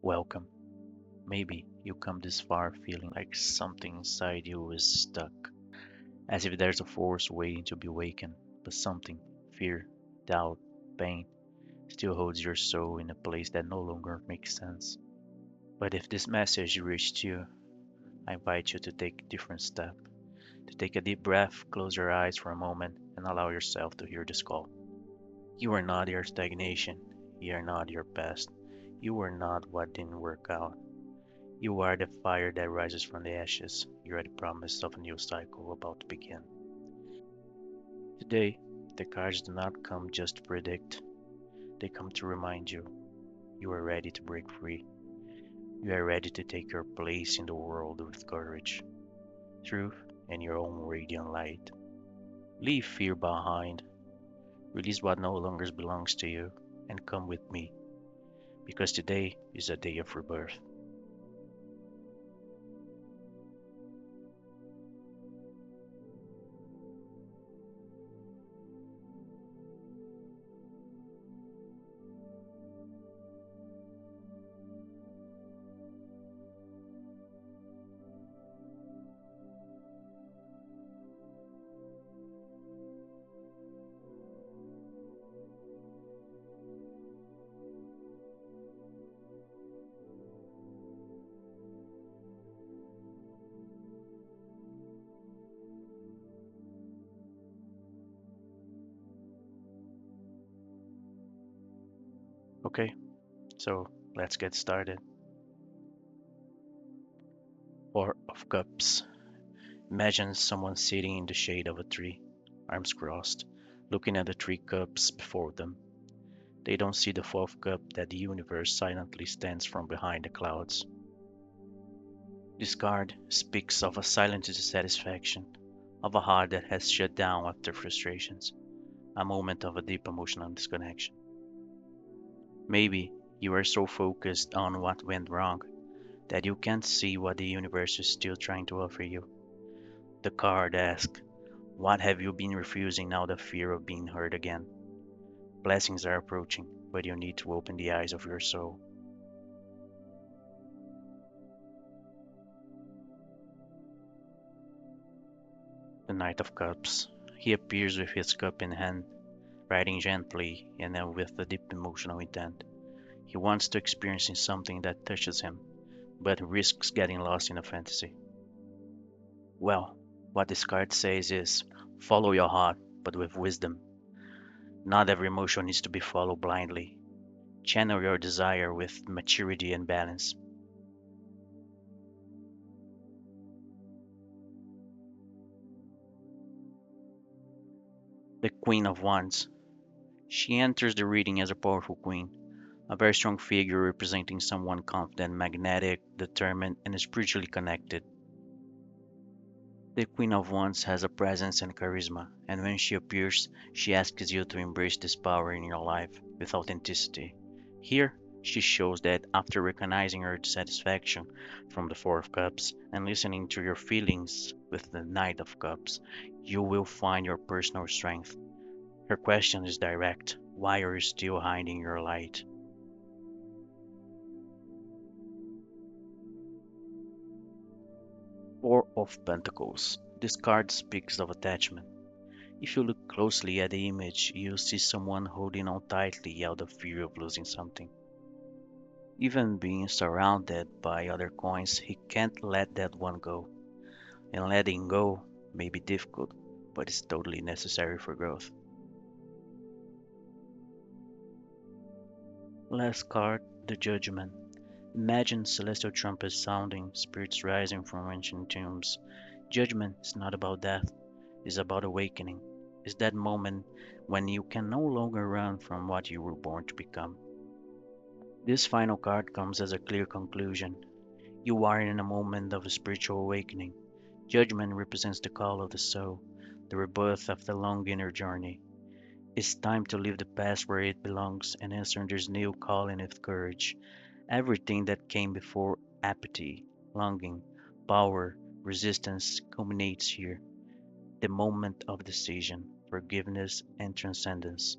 Welcome. Maybe you come this far feeling like something inside you is stuck, as if there's a force waiting to be awakened, but something, fear, doubt, pain, still holds your soul in a place that no longer makes sense. But if this message reached you, I invite you to take a different step, to take a deep breath, close your eyes for a moment, and allow yourself to hear this call. You are not your stagnation. You are not your past. You are not what didn't work out. You are the fire that rises from the ashes. You are the promise of a new cycle about to begin. Today, the cards do not come just to predict, they come to remind you you are ready to break free. You are ready to take your place in the world with courage, truth, and your own radiant light. Leave fear behind, release what no longer belongs to you, and come with me, because today is a day of rebirth. Okay, so let's get started. Four of Cups. Imagine someone sitting in the shade of a tree, arms crossed, looking at the three cups before them. They don't see the fourth cup that the universe silently stands from behind the clouds. This card speaks of a silent dissatisfaction, of a heart that has shut down after frustrations, a moment of a deep emotional disconnection. Maybe you are so focused on what went wrong that you can't see what the universe is still trying to offer you. The card asks, what have you been refusing now the fear of being hurt again? Blessings are approaching, but you need to open the eyes of your soul. The Knight of Cups. He appears with his cup in hand, riding gently and with a deep emotional intent. He wants to experience something that touches him, but risks getting lost in a fantasy. Well, what this card says is follow your heart, but with wisdom. Not every emotion needs to be followed blindly. Channel your desire with maturity and balance. The Queen of Wands. She enters the reading as a powerful queen, a very strong figure representing someone confident, magnetic, determined, and spiritually connected. The Queen of Wands has a presence and charisma, and when she appears, she asks you to embrace this power in your life with authenticity. Here, she shows that after recognizing her dissatisfaction from the Four of Cups and listening to your feelings with the Knight of Cups, you will find your personal strength. Her question is direct. Why are you still hiding your light? Four of Pentacles. This card speaks of attachment. If you look closely at the image, you see someone holding on tightly out of fear of losing something. Even being surrounded by other coins, he can't let that one go. And letting go may be difficult, but it's totally necessary for growth. Last card, the Judgment. Imagine celestial trumpets sounding, spirits rising from ancient tombs. Judgment is not about death, it's about awakening. It's that moment when you can no longer run from what you were born to become. This final card comes as a clear conclusion. You are in a moment of a spiritual awakening. Judgment represents the call of the soul, the rebirth of the long inner journey. It's time to leave the past where it belongs and answer this new calling with courage. Everything that came before apathy, longing, power, resistance culminates here. The moment of decision, forgiveness, and transcendence.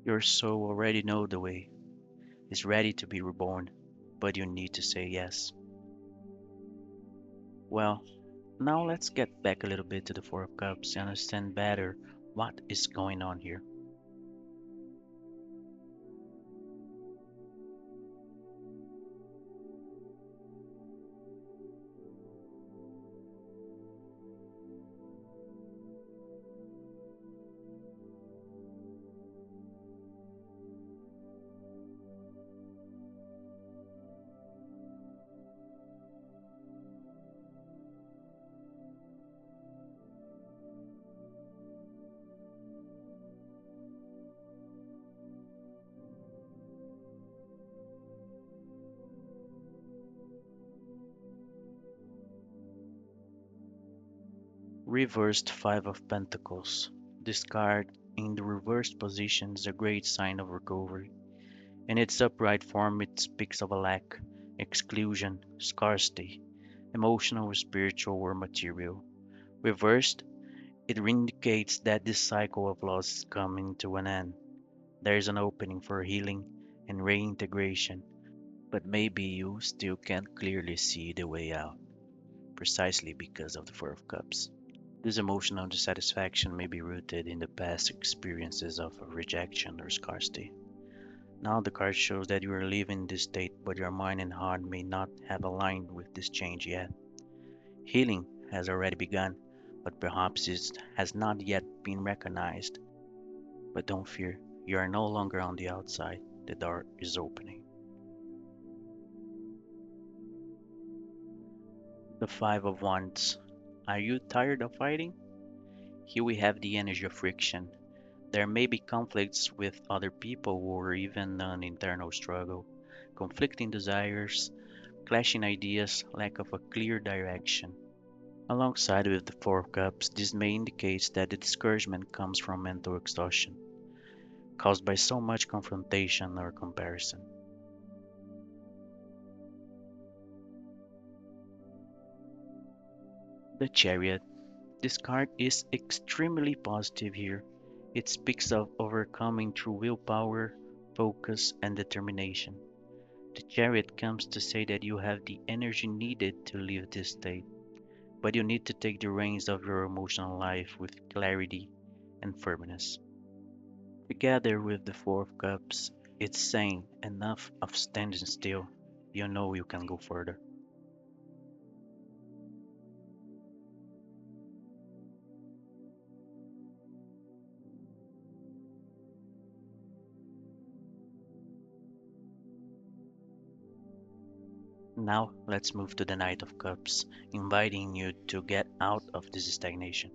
Your soul already knows the way, is ready to be reborn. but you need to say yes. Well, now let's get back a little bit to the Four of Cups and understand better what is going on here. Reversed Five of Pentacles. This card in the reversed position is a great sign of recovery. In its upright form, it speaks of a lack, exclusion, scarcity, emotional, spiritual, or material. Reversed, it indicates that this cycle of loss is coming to an end. There is an opening for healing and reintegration, but maybe you still can't clearly see the way out, precisely because of the Four of Cups. This emotional dissatisfaction may be rooted in the past experiences of rejection or scarcity. Now the card shows that you are living this state, but your mind and heart may not have aligned with this change yet. Healing has already begun, but perhaps it has not yet been recognized. But don't fear, you are no longer on the outside. The door is opening. The Five of Wands. Are you tired of fighting? Here we have the energy of friction. There may be conflicts with other people or even an internal struggle, conflicting desires, clashing ideas, lack of a clear direction. Alongside with the Four of Cups, this may indicate that the discouragement comes from mental exhaustion, caused by so much confrontation or comparison. The Chariot. This card is extremely positive here. It speaks of overcoming through willpower, focus, and determination. The Chariot comes to say that you have the energy needed to leave this state, but you need to take the reins of your emotional life with clarity and firmness. Together with the Four of Cups, it's saying enough of standing still. You know you can go further. Now let's move to the Knight of Cups, inviting you to get out of this stagnation.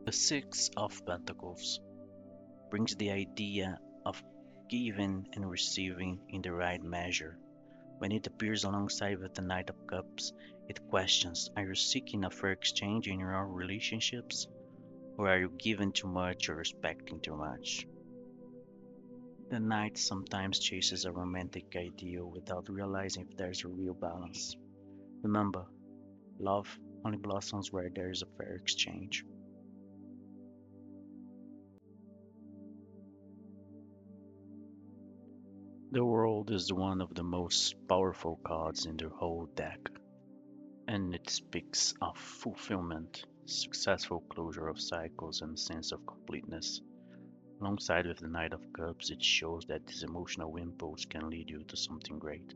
The Six of Pentacles brings the idea of giving and receiving in the right measure. When it appears alongside with the Knight of Cups, it questions, are you seeking a fair exchange in your relationships? Or are you giving too much or expecting too much? The knight sometimes chases a romantic ideal without realizing if there's a real balance. Remember, love only blossoms where there is a fair exchange. The world is one of the most powerful cards in the whole deck, and it speaks of fulfillment, successful closure of cycles, and a sense of completeness. Alongside with the Knight of Cups, it shows that this emotional impulse can lead you to something great.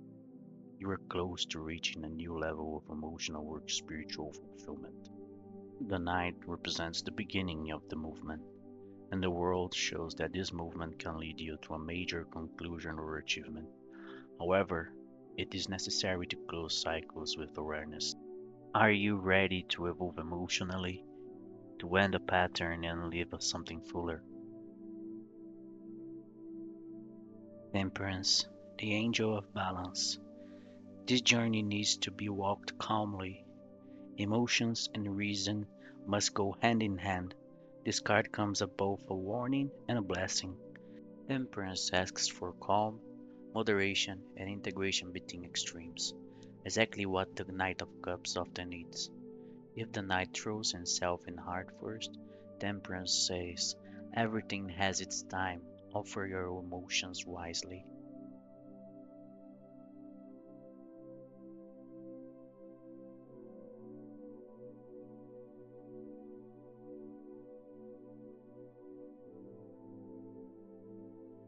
You are close to reaching a new level of emotional or spiritual fulfillment. The Knight represents the beginning of the movement, and the world shows that this movement can lead you to a major conclusion or achievement. However, it is necessary to close cycles with awareness. Are you ready to evolve emotionally, to end a pattern and live something fuller? Temperance, the angel of balance. This journey needs to be walked calmly. Emotions and reason must go hand in hand. This card comes up both a warning and a blessing. Temperance asks for calm, moderation, and integration between extremes, exactly what the Knight of Cups often needs. If the Knight throws himself in hard first, Temperance says, everything has its time, offer your emotions wisely.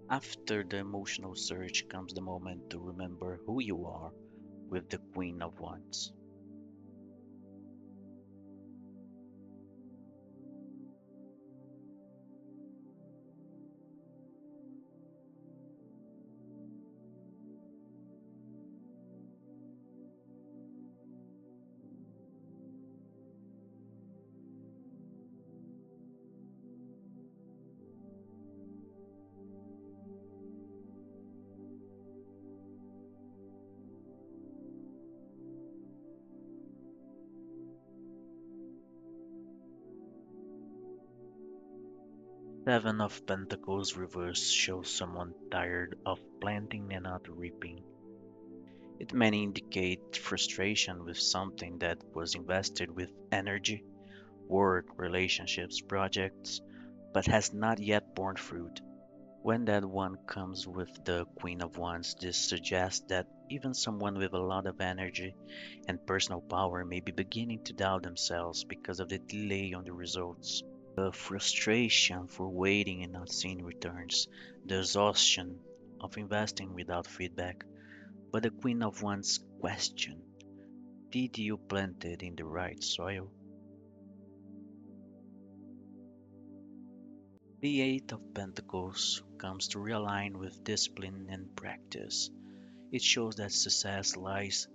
'After the emotional surge comes the moment to remember who you are with the Queen of Wands. 7 of Pentacles reverse shows someone tired of planting and not reaping. It may indicate frustration with something that was invested with energy, work, relationships, projects, but has not yet borne fruit. When that one comes with the Queen of Wands, this suggests that even someone with a lot of energy and personal power may be beginning to doubt themselves because of the delay on the results. The frustration for waiting and not seeing returns, the exhaustion of investing without feedback. But the Queen of Wands question, did you plant it in the right soil? The Eight of Pentacles comes to realign with discipline and practice. It shows that success lies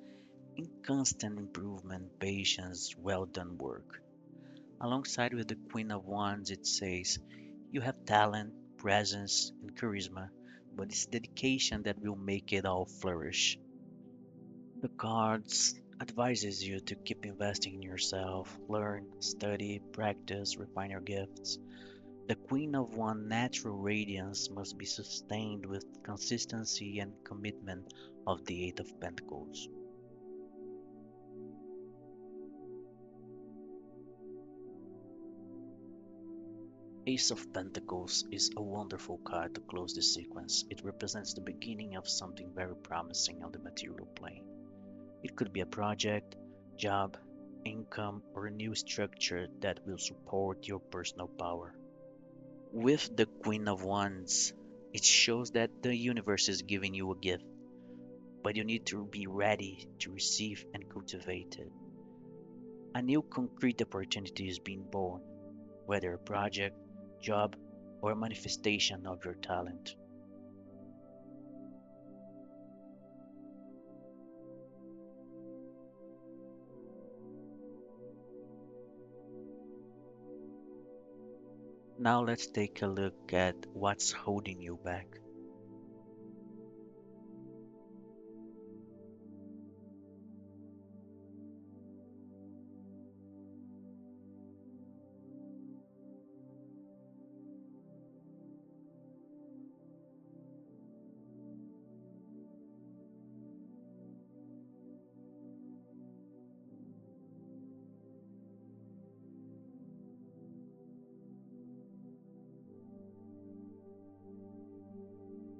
in constant improvement, patience, well done work. Alongside with the Queen of Wands, it says, you have talent, presence, and charisma, but it's dedication that will make it all flourish. The cards advises you to keep investing in yourself, learn, study, practice, refine your gifts. The Queen of Wands' natural radiance must be sustained with consistency and commitment of the Eight of Pentacles. Ace of Pentacles is a wonderful card to close this sequence. It represents the beginning of something very promising on the material plane. It could be a project, job, income, or a new structure that will support your personal power. With the Queen of Wands, it shows that the universe is giving you a gift, but you need to be ready to receive and cultivate it. A new concrete opportunity is being born, whether a project, job, or a manifestation of your talent. Now let's take a look at what's holding you back.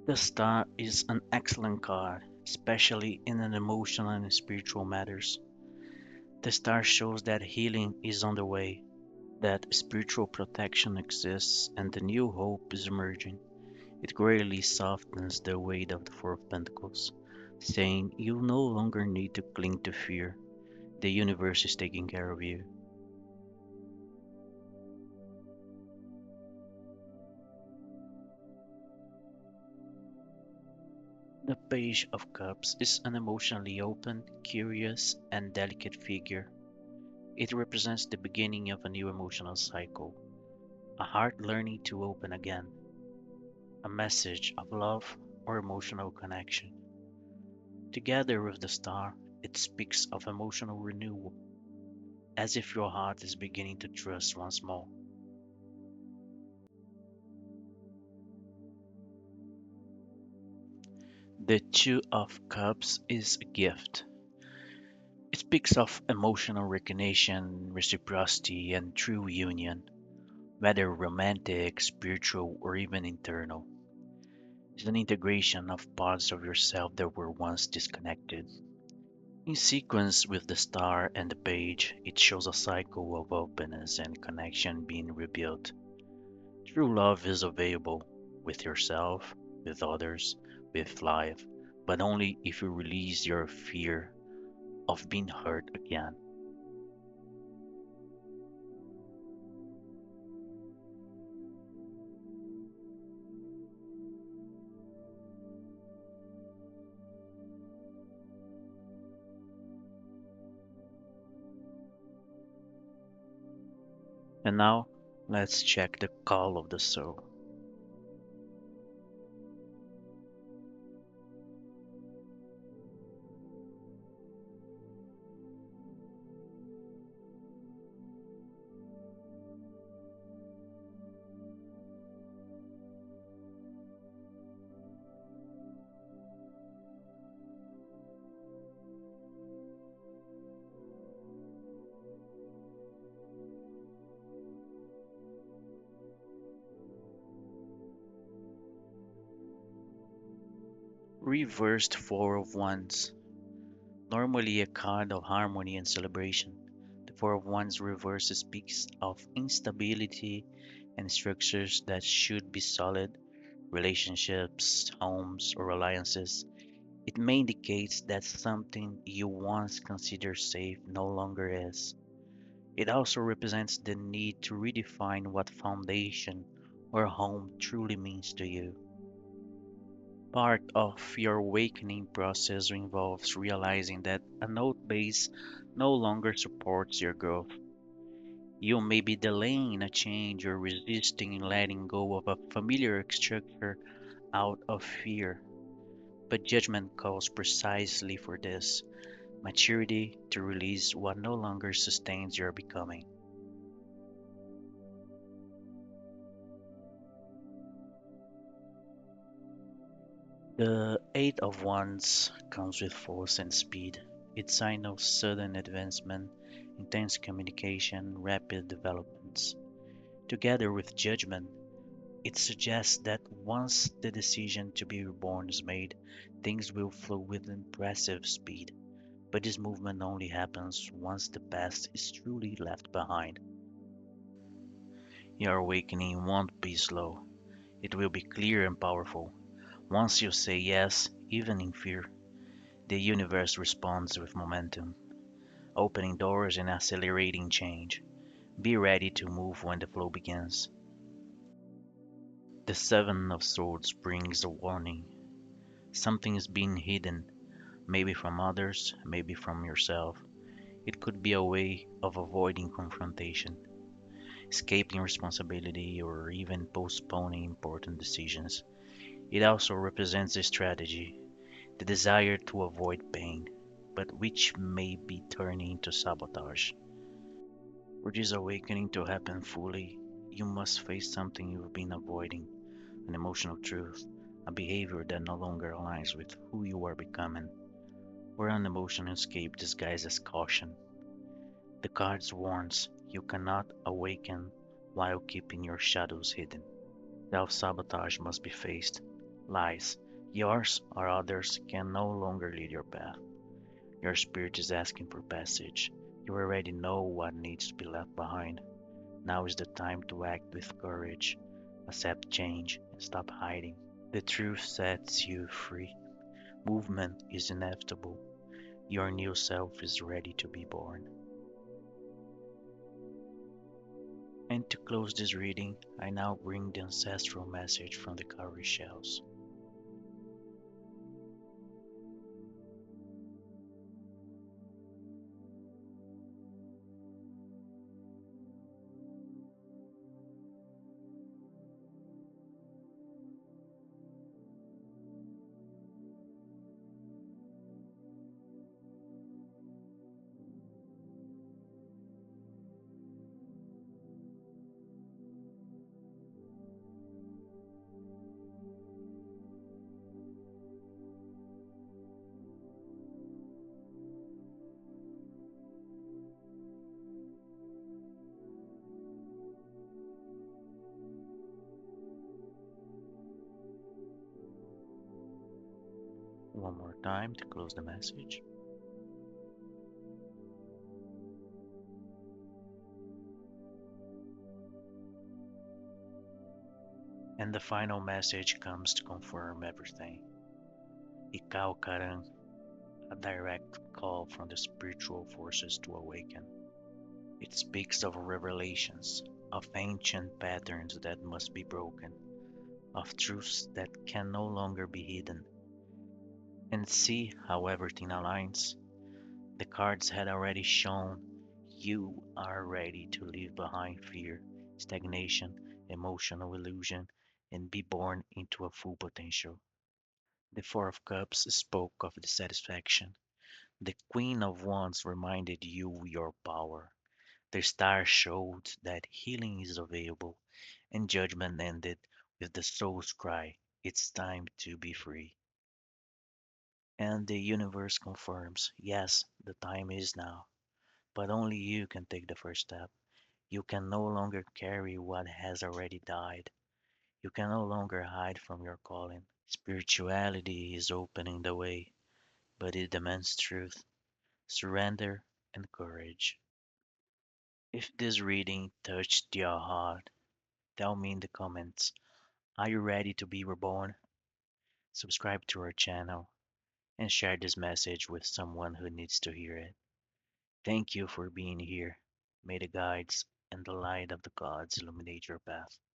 The Star is an excellent card, especially in an emotional and spiritual matters. The star shows that healing is on the way, that spiritual protection exists, and the new hope is emerging. It greatly softens the weight of the Four of Pentacles, saying you no longer need to cling to fear. The universe is taking care of you. The Page of Cups is an emotionally open, curious, and delicate figure. It represents the beginning of a new emotional cycle, a heart learning to open again, a message of love or emotional connection. Together with the star, it speaks of emotional renewal, as if your heart is beginning to trust once more. The Two of Cups is a gift. It speaks of emotional recognition, reciprocity, and true union, whether romantic, spiritual, or even internal. It's an integration of parts of yourself that were once disconnected. In sequence with the star and the page, it shows a cycle of openness and connection being rebuilt. True love is available with yourself, with others, with life, but only if you release your fear of being hurt again. And now, let's check the call of the soul. Reversed Four of Wands, normally a card of harmony and celebration. The Four of Wands reverse speaks of instability and structures that should be solid, relationships, homes, or alliances. It may indicate that something you once considered safe no longer is. It also represents the need to redefine what foundation or home truly means to you. Part of your awakening process involves realizing that a node base no longer supports your growth. You may be delaying a change or resisting letting go of a familiar structure out of fear, but judgment calls precisely for this maturity to release what no longer sustains your becoming. The Eight of Wands comes with force and speed. It signals sudden advancement, intense communication, rapid developments. Together with judgment, it suggests that once the decision to be reborn is made, things will flow with impressive speed. But this movement only happens once the past is truly left behind. Your awakening won't be slow, it will be clear and powerful. Once you say yes, even in fear, the universe responds with momentum, opening doors and accelerating change. Be ready to move when the flow begins. The Seven of Swords brings a warning. Something is being hidden, maybe from others, maybe from yourself. It could be a way of avoiding confrontation, escaping responsibility, or even postponing important decisions. It also represents a strategy, the desire to avoid pain, but which may be turning into sabotage. For this awakening to happen fully, you must face something you've been avoiding, an emotional truth, a behavior that no longer aligns with who you are becoming, or an emotional escape disguised as caution. The cards warns you cannot awaken while keeping your shadows hidden. Self-sabotage must be faced. Lies, yours or others, can no longer lead your path. Your spirit is asking for passage. You already know what needs to be left behind. Now is the time to act with courage, accept change, and stop hiding. The truth sets you free. Movement is inevitable. Your new self is ready to be born. And to close this reading, I now bring the ancestral message from the Cowrie shells. One more time to close the message. And the final message comes to confirm everything. Iká Okanran, a direct call from the spiritual forces to awaken. It speaks of revelations, of ancient patterns that must be broken, of truths that can no longer be hidden. And see how everything aligns. The cards had already shown you are ready to leave behind fear, stagnation, emotional illusion, and be born into a full potential. The Four of Cups spoke of dissatisfaction. The Queen of Wands reminded you your power. The star showed that healing is available, and judgment ended with the soul's cry, it's time to be free. And the universe confirms, yes, the time is now. But only you can take the first step. You can no longer carry what has already died. You can no longer hide from your calling. Spirituality is opening the way, but it demands truth, surrender, and courage. If this reading touched your heart, tell me in the comments. Are you ready to be reborn? Subscribe to our channel and share this message with someone who needs to hear it. Thank you for being here. May the guides and the light of the gods illuminate your path.